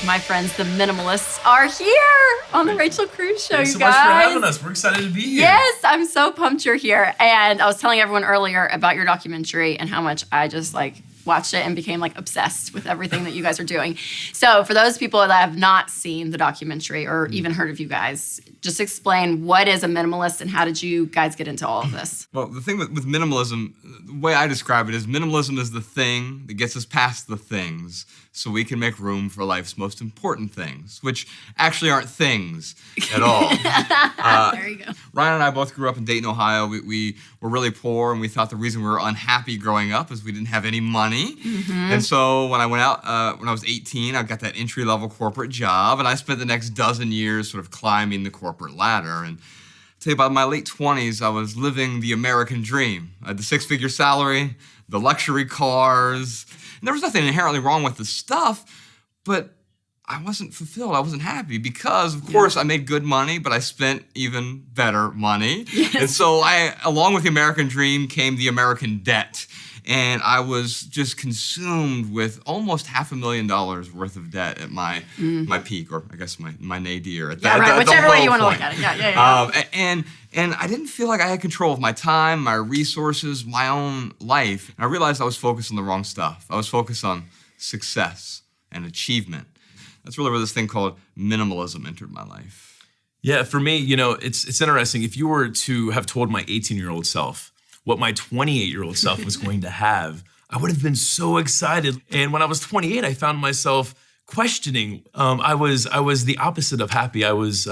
My friends, the Minimalists, are here on the Rachel Cruze Show, Thanks you so much guys. for having us. We're excited to be here. Yes, I'm so pumped you're here. And I was telling everyone earlier about your documentary and how much I just watched it and became obsessed with everything that you guys are doing. So for those people that have not seen the documentary or even heard of you guys, just explain what is a minimalist and how did you guys get into all of this? Well, the thing with minimalism, the way I describe it is minimalism is the thing that gets us past the things so we can make room for life's most important things, which actually aren't things at all. There you go. Ryan and I both grew up in Dayton, Ohio. We were really poor, and we thought the reason we were unhappy growing up is we didn't have any money. Mm-hmm. And so when I went out, when I was 18, I got that entry-level corporate job, and I spent the next dozen years sort of climbing the corporate ladder. And I'll tell you, by my late 20s, I was living the American dream. I had the six-figure salary, the luxury cars, and there was nothing inherently wrong with the stuff, but I wasn't fulfilled. I wasn't happy because, of course, I made good money, but I spent even better money. Yes. And so along with the American dream came the American debt. And I was just consumed with almost $500,000 worth of debt at my peak, or I guess my nadir. At that, right. Whichever way you want to point. look at it. Yeah. And I didn't feel like I had control of my time, my resources, my own life. And I realized I was focused on the wrong stuff. I was focused on success and achievement. That's really where this thing called minimalism entered my life. Yeah, for me, it's interesting. If you were to have told my 18-year-old self what my 28-year-old self was going to have, I would have been so excited. And when I was 28, I found myself questioning. I was the opposite of happy. I was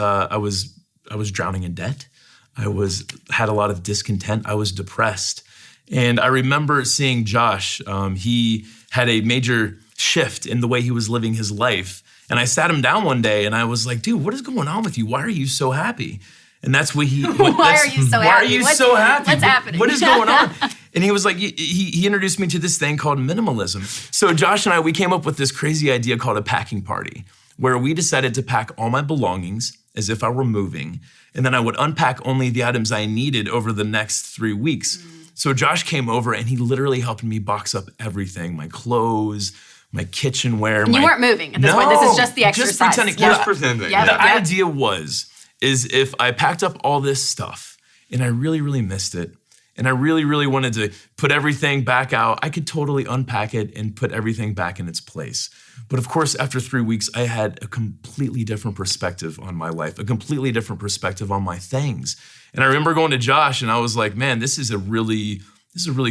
drowning in debt. I had a lot of discontent. I was depressed. And I remember seeing Josh. He had a major shift in the way he was living his life. And I sat him down one day and I was like, dude, what is going on with you? Why are you so happy? And that's what he... Why are you so happy? Why are you so happy? What's happening? What is going on? And he was like, he introduced me to this thing called minimalism. So Josh and I, we came up with this crazy idea called a packing party, where we decided to pack all my belongings as if I were moving. And then I would unpack only the items I needed over the next 3 weeks. So Josh came over and he literally helped me box up everything, my clothes, my kitchenware. And you weren't moving at this point. This is just the exercise. Just pretending. Yeah. The idea is if I packed up all this stuff and I really, really missed it, and I really, really wanted to put everything back out, I could totally unpack it and put everything back in its place. But of course, after 3 weeks, I had a completely different perspective on my life, a completely different perspective on my things. And I remember going to Josh and I was like, man, this is a really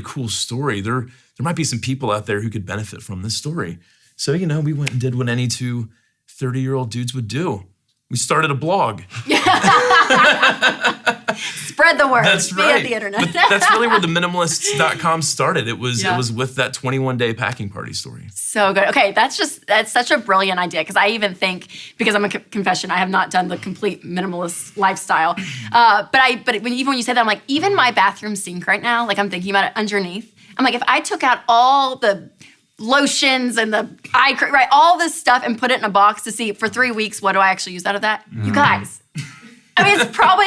cool story. There might be some people out there who could benefit from this story. So, we went and did what any two 30-year-old dudes would do. We started a blog. Spread the word. That's right. Via the internet. But that's really where the minimalists.com started. It was with that 21-day packing party story. So good. Okay, that's such a brilliant idea because I even think, because I'm a confession, I have not done the complete minimalist lifestyle. But even when you say that, I'm like, even my bathroom sink right now, I'm thinking about it underneath. I'm like, if I took out all the lotions and the eye cream, right, all this stuff and put it in a box to see for 3 weeks, what do I actually use out of that? You guys. I mean, it's probably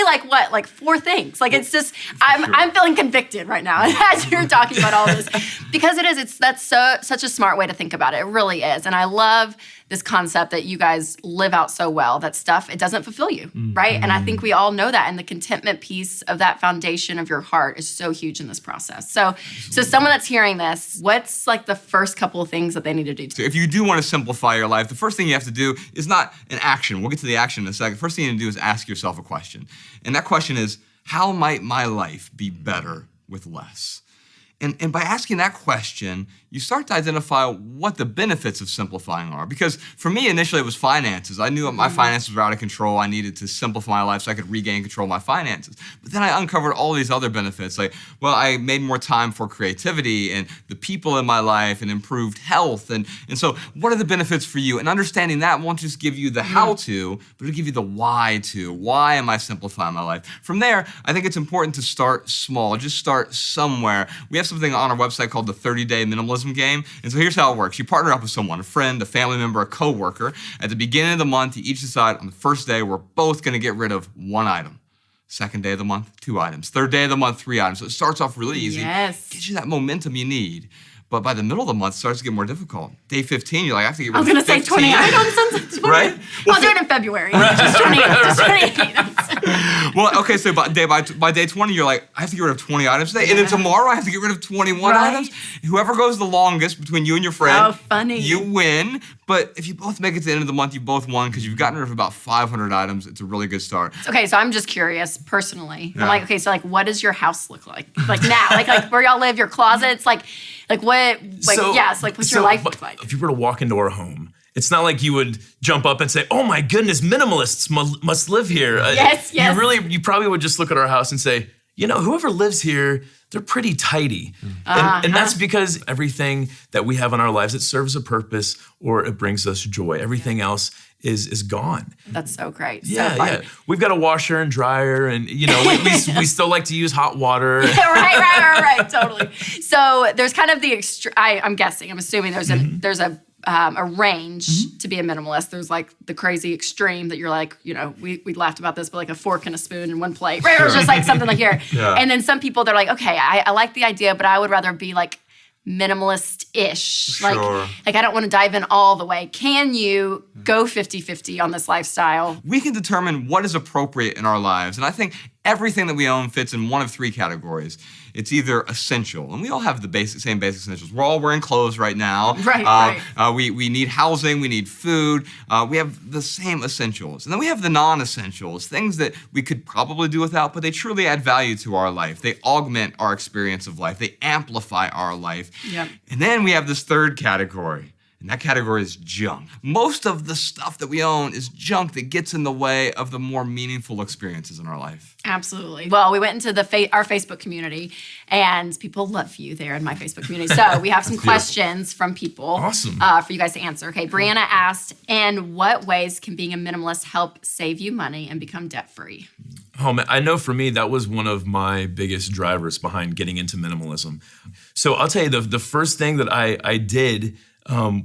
4 things. It's just, I'm feeling convicted right now as you're talking about all this. Because that's such a smart way to think about it. It really is. And I love this concept that you guys live out so well, that stuff, it doesn't fulfill you, right? And I think we all know that. And the contentment piece of that foundation of your heart is so huge in this process. So someone that's hearing this, what's the first couple of things that they need to do? So if you do want to simplify your life, the first thing you have to do is not an action. We'll get to the action in a second. First thing you need to do is ask yourself a question. And that question is, how might my life be better with less? And by asking that question, you start to identify what the benefits of simplifying are. Because for me, initially, it was finances. I knew that my finances were out of control. I needed to simplify my life so I could regain control of my finances. But then I uncovered all these other benefits. I made more time for creativity and the people in my life and improved health. And so what are the benefits for you? And understanding that won't just give you the how-to, but it'll give you the why-to. Why am I simplifying my life? From there, I think it's important to start small. Just start somewhere. We have something on our website called the 30-Day Minimalism Game. And so here's how it works. You partner up with someone, a friend, a family member, a coworker. At the beginning of the month, you each decide on the first day, we're both going to get rid of one item. Second day of the month, 2 items. Third day of the month, 3 items. So it starts off really easy. Yes. Gives you that momentum you need. But by the middle of the month, it starts to get more difficult. Day 15, you're like, I have to get rid I of was going to say 15. 20 items. 20. Right? I'll do it in February. Just 28. Just 28 items. Well, okay, so by day 20, you're like, I have to get rid of 20 items today. And then tomorrow, I have to get rid of 21 Right. items. Whoever goes the longest between you and your friend, Oh, funny. you win. But if you both make it to the end of the month, you both won because you've gotten rid of about 500 items. It's a really good start. Okay, so I'm just curious personally. Yeah. I'm like, okay, so like, what does your house look like? Like now, like where y'all live, your closets, like what, like yes, like what's your life look like? If you were to walk into our home, it's not like you would jump up and say, "Oh my goodness, minimalists must live here." Yes. You probably would just look at our house and say, whoever lives here, they're pretty tidy. And that's because everything that we have in our lives, it serves a purpose or it brings us joy. Everything else is gone. That's so great. Yeah, so fun. yeah. We've got a washer and dryer, and we still like to use hot water. right, totally. So there's kind of the I'm guessing, I'm assuming there's a range to be a minimalist. There's like the crazy extreme that you're like, we laughed about this, but like a fork and a spoon in one plate, right? Or just like something like here. Yeah. And then some people, they're like, okay, I like the idea, but I would rather be like minimalist-ish. Sure. Like I don't want to dive in all the way. Can you go 50-50 on this lifestyle? We can determine what is appropriate in our lives. And I think everything that we own fits in one of three categories. It's either essential, and we all have the same basic essentials. We're all wearing clothes right now. Right. We need housing, we need food. We have the same essentials. And then we have the non-essentials, things that we could probably do without, but they truly add value to our life. They augment our experience of life. They amplify our life. Yep. And then we have this third category. And that category is junk. Most of the stuff that we own is junk that gets in the way of the more meaningful experiences in our life. Absolutely. Well, we went into our Facebook community, and people love you there in my Facebook community. So we have some questions from people Awesome. For you guys to answer. Okay, Brianna asked, in what ways can being a minimalist help save you money and become debt-free? Oh man, I know for me, that was one of my biggest drivers behind getting into minimalism. So I'll tell you, the first thing that I did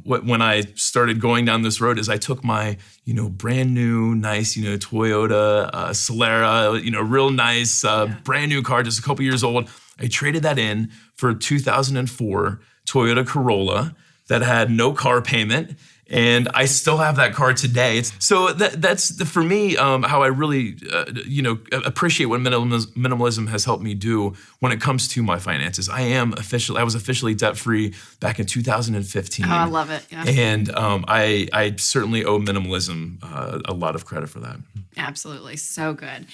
when I started going down this road is I took my, brand new, nice, Toyota Solara, real nice, brand new car, just a couple years old. I traded that in for a 2004 Toyota Corolla that had no car payment. And I still have that car today. So that's for me how I really appreciate what minimalism has helped me do when it comes to my finances. I was officially debt free back in 2015. Oh, I love it. Yeah. And I certainly owe minimalism a lot of credit for that. Absolutely. So good.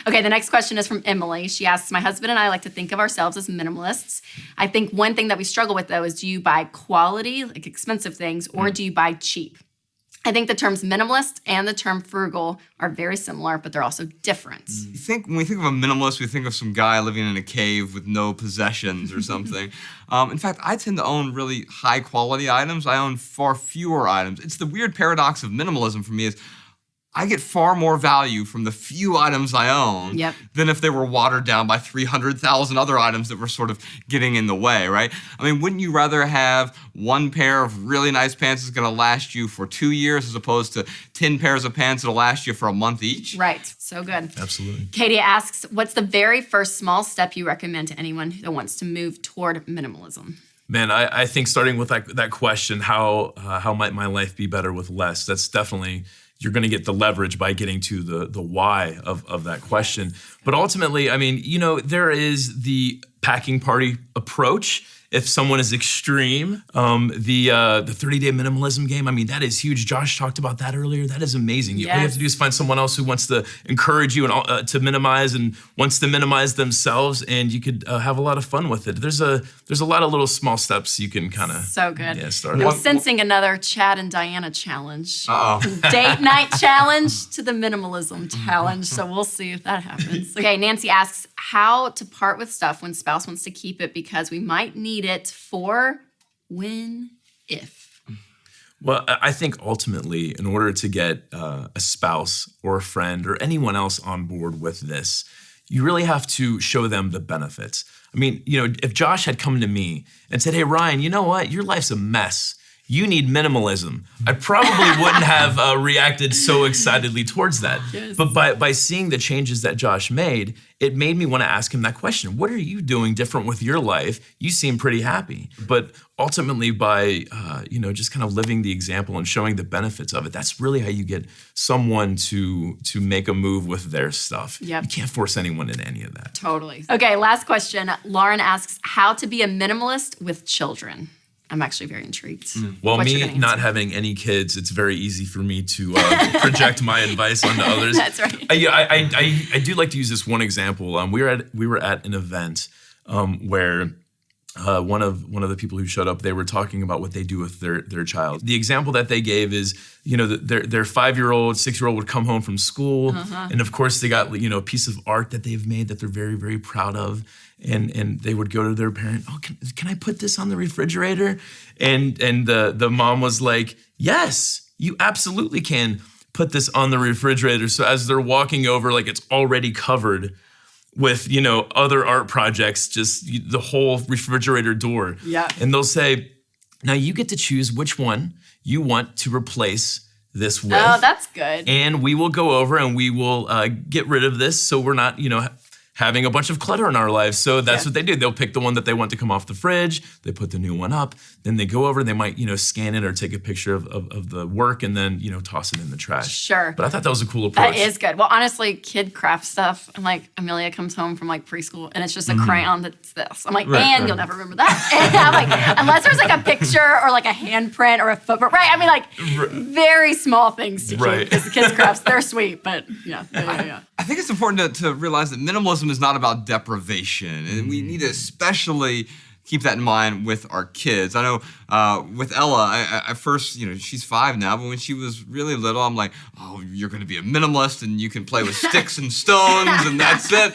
Okay, the next question is from Emily. She asks, my husband and I like to think of ourselves as minimalists. I think one thing that we struggle with, though, is do you buy quality, like expensive things, or do you buy cheap? I think the terms minimalist and the term frugal are very similar, but they're also different. When we think of a minimalist, we think of some guy living in a cave with no possessions or something. In fact, I tend to own really high quality items. I own far fewer items. It's the weird paradox of minimalism for me is I get far more value from the few items I own than if they were watered down by 300,000 other items that were sort of getting in the way, right? I mean, wouldn't you rather have one pair of really nice pants that's going to last you for 2 years as opposed to 10 pairs of pants that'll last you for a month each? Right. So good. Absolutely. Katie asks, what's the very first small step you recommend to anyone that wants to move toward minimalism? Man, I think starting with that question, how might my life be better with less? That's definitely, you're going to get the leverage by getting to the why of that question. But ultimately, I mean, there is the packing party approach. If someone is extreme, the 30-day minimalism game, I mean, that is huge. Josh talked about that earlier. That is amazing. All you have to do is find someone else who wants to encourage you and to minimize and wants to minimize themselves, and you could have a lot of fun with it. There's a lot of little small steps you can kind of start. I'm sensing another Chad and Diana challenge. Uh-oh. Date night challenge to the minimalism challenge. So we'll see if that happens. Okay, Nancy asks how to part with stuff when spouse wants to keep it because we might need it for if. Well, I think ultimately, in order to get a spouse or a friend or anyone else on board with this, you really have to show them the benefits. I mean, if Josh had come to me and said, hey, Ryan, you know what? Your life's a mess. you need minimalism, I probably wouldn't have reacted so excitedly towards that. Yes. But by seeing the changes that Josh made, it made me want to ask him that question. What are you doing different with your life? You seem pretty happy. But ultimately by, just kind of living the example and showing the benefits of it, that's really how you get someone to make a move with their stuff. Yep. You can't force anyone into any of that. Totally. Okay, last question. Lauren asks, how to be a minimalist with children? I'm actually very intrigued. Well, what you're me gonna not answer. having any kids, it's very easy for me to project my advice onto others. That's right. I do like to use this one example. We were at an event where one of the people who showed up, they were talking about what they do with their child. The example that they gave is, their 5-year-old, 6-year-old would come home from school, and of course they got a piece of art that they've made that they're very, very proud of, and they would go to their parent, oh, can I put this on the refrigerator? And the mom was like, yes, you absolutely can put this on the refrigerator. So as they're walking over, like it's already covered with, other art projects, just the whole refrigerator door. Yeah. And they'll say, now you get to choose which one you want to replace this with. Oh, that's good. And we will go over and we will get rid of this so we're not, having a bunch of clutter in our lives. So that's what they do. They'll pick the one that they want to come off the fridge. They put the new one up. Then they go over, they might, scan it or take a picture of the work and then, toss it in the trash. Sure. But I thought that was a cool approach. That is good. Well, honestly, kid craft stuff. I'm like, Amelia comes home from like preschool and it's just a crayon that's this. I'm like, you'll never remember that. And I'm like, unless there's like a picture or like a handprint or a footprint, right? I mean, like very small things to keep. Because the kids crafts, they're sweet, but yeah. I think it's important to realize that minimalism is not about deprivation, and we need to especially keep that in mind with our kids. I know with Ella, I first, she's 5 now, but when she was really little, I'm like, oh, you're going to be a minimalist and you can play with sticks and stones and that's it.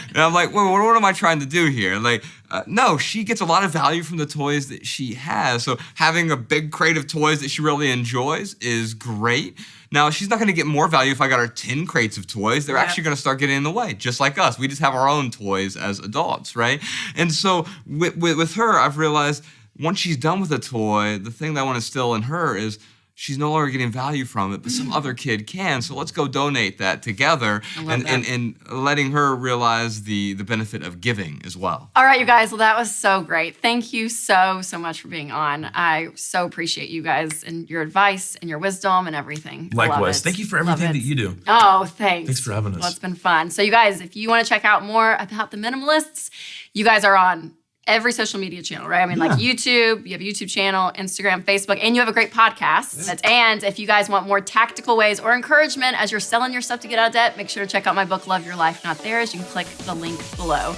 And I'm like, well, what am I trying to do here? Like, no, she gets a lot of value from the toys that she has. So having a big crate of toys that she really enjoys is great. Now, she's not going to get more value if I got her 10 crates of toys. They're actually going to start getting in the way, just like us. We just have our own toys as adults, right? And so with her, I've realized once she's done with a toy, the thing that I want to instill in her is she's no longer getting value from it, but some other kid can. So let's go donate that together and letting her realize the benefit of giving as well. All right, you guys. Well, that was so great. Thank you so much for being on. I so appreciate you guys and your advice and your wisdom and everything. Likewise. Thank you for everything that you do. Oh, thanks. Thanks for having us. Well, it's been fun. So you guys, if you want to check out more about the Minimalists, you guys are on every social media channel, right? I mean, like YouTube, you have a YouTube channel, Instagram, Facebook, and you have a great podcast. And if you guys want more tactical ways or encouragement as you're selling your stuff to get out of debt, make sure to check out my book, Love Your Life, Not Theirs. You can click the link below.